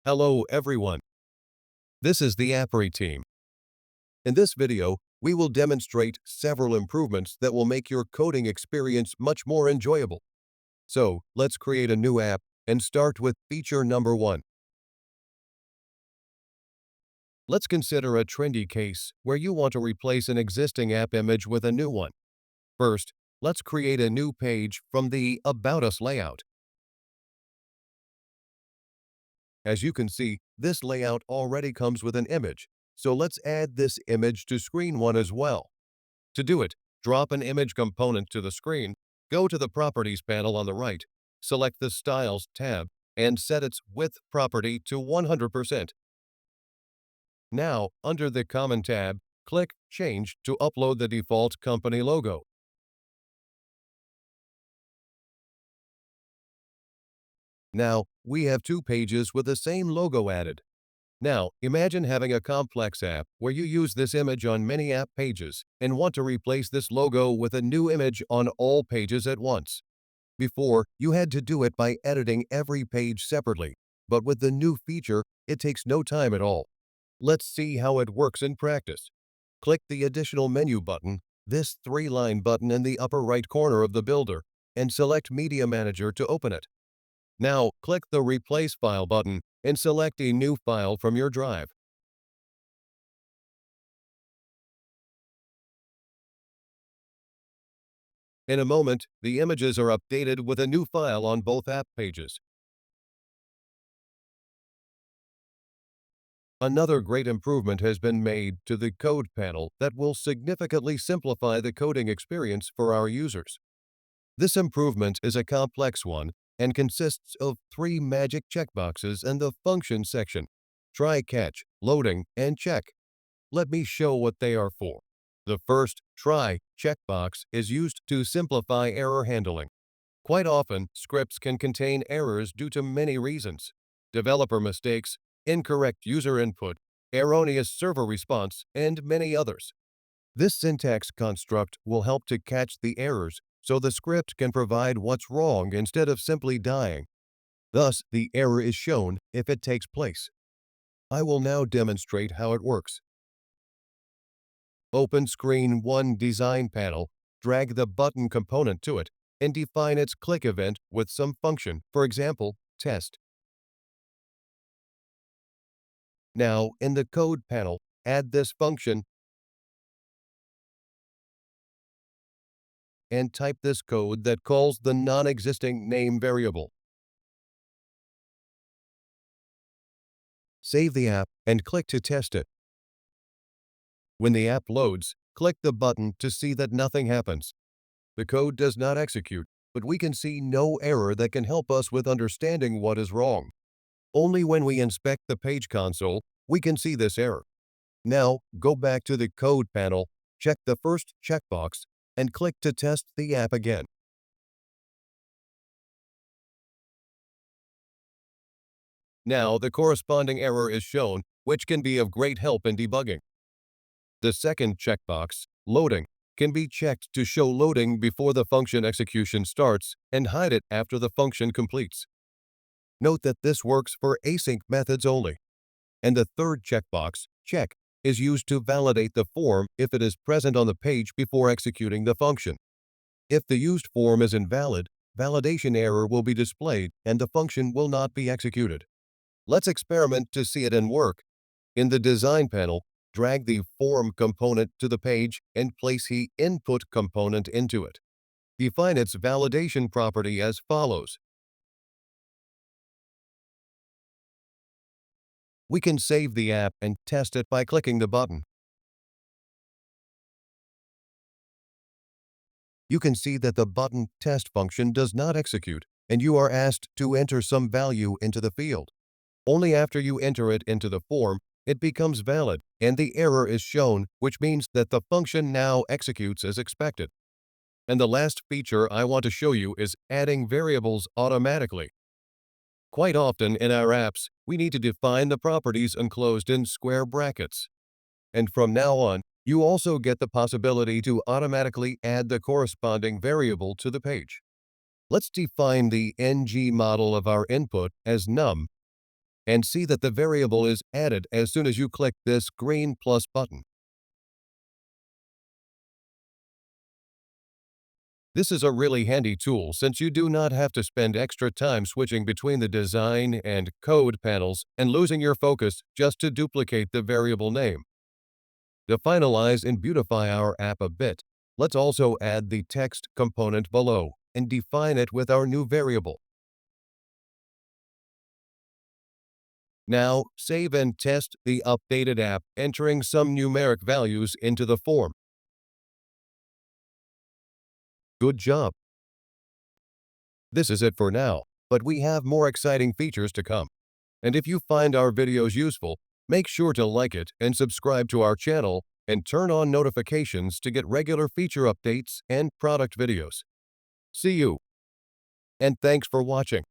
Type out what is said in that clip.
Hello everyone, this is the Apri team. In this video, we will demonstrate several improvements that will make your coding experience much more enjoyable. So, let's create a new app and start with feature number 1. Let's consider a trendy case where you want to replace an existing app image with a new one. First, let's create a new page from the About Us layout. As you can see, this layout already comes with an image, so let's add this image to screen 1 as well. To do it, drop an image component to the screen, go to the Properties panel on the right, select the Styles tab, and set its width property to 100%. Now, under the Common tab, click Change to upload the default company logo. Now, we have 2 pages with the same logo added. Now, imagine having a complex app where you use this image on many app pages and want to replace this logo with a new image on all pages at once. Before, you had to do it by editing every page separately, but with the new feature, it takes no time at all. Let's see how it works in practice. Click the Additional Menu button, this 3-line button in the upper right corner of the builder, and select Media Manager to open it. Now, click the Replace File button and select a new file from your drive. In a moment, the images are updated with a new file on both app pages. Another great improvement has been made to the Code panel that will significantly simplify the coding experience for our users. This improvement is a complex one and consists of 3 magic checkboxes in the Function section: Try Catch, Loading, and Check. Let me show what they are for. The first Try checkbox is used to simplify error handling. Quite often, scripts can contain errors due to many reasons: developer mistakes, incorrect user input, erroneous server response, and many others. This syntax construct will help to catch the errors so the script can provide what's wrong instead of simply dying. Thus, the error is shown if it takes place. I will now demonstrate how it works. Open Screen 1 Design panel, drag the button component to it, and define its click event with some function, for example, test. Now, in the Code panel, add this function and type this code that calls the non-existing name variable. Save the app and click to test it. When the app loads, click the button to see that nothing happens. The code does not execute, but we can see no error that can help us with understanding what is wrong. Only when we inspect the page console, we can see this error. Now, go back to the Code panel, check the first checkbox, and click to test the app again. Now, the corresponding error is shown, which can be of great help in debugging. The second checkbox, Loading, can be checked to show loading before the function execution starts and hide it after the function completes. Note that this works for async methods only. And the third checkbox, Check, is used to validate the form if it is present on the page before executing the function. If the used form is invalid, validation error will be displayed and the function will not be executed. Let's experiment to see it in work. In the Design panel, drag the Form component to the page and place the Input component into it. Define its validation property as follows. We can save the app and test it by clicking the button. You can see that the button test function does not execute, and you are asked to enter some value into the field. Only after you enter it into the form, it becomes valid, and the error is shown, which means that the function now executes as expected. And the last feature I want to show you is adding variables automatically. Quite often in our apps, we need to define the properties enclosed in square brackets. And from now on, you also get the possibility to automatically add the corresponding variable to the page. Let's define the ng model of our input as num and see that the variable is added as soon as you click this green plus button. This is a really handy tool since you do not have to spend extra time switching between the design and code panels and losing your focus just to duplicate the variable name. To finalize and beautify our app a bit, let's also add the text component below and define it with our new variable. Now, save and test the updated app, entering some numeric values into the form. Good job! This is it for now, but we have more exciting features to come. And if you find our videos useful, make sure to like it and subscribe to our channel and turn on notifications to get regular feature updates and product videos. See you, and thanks for watching.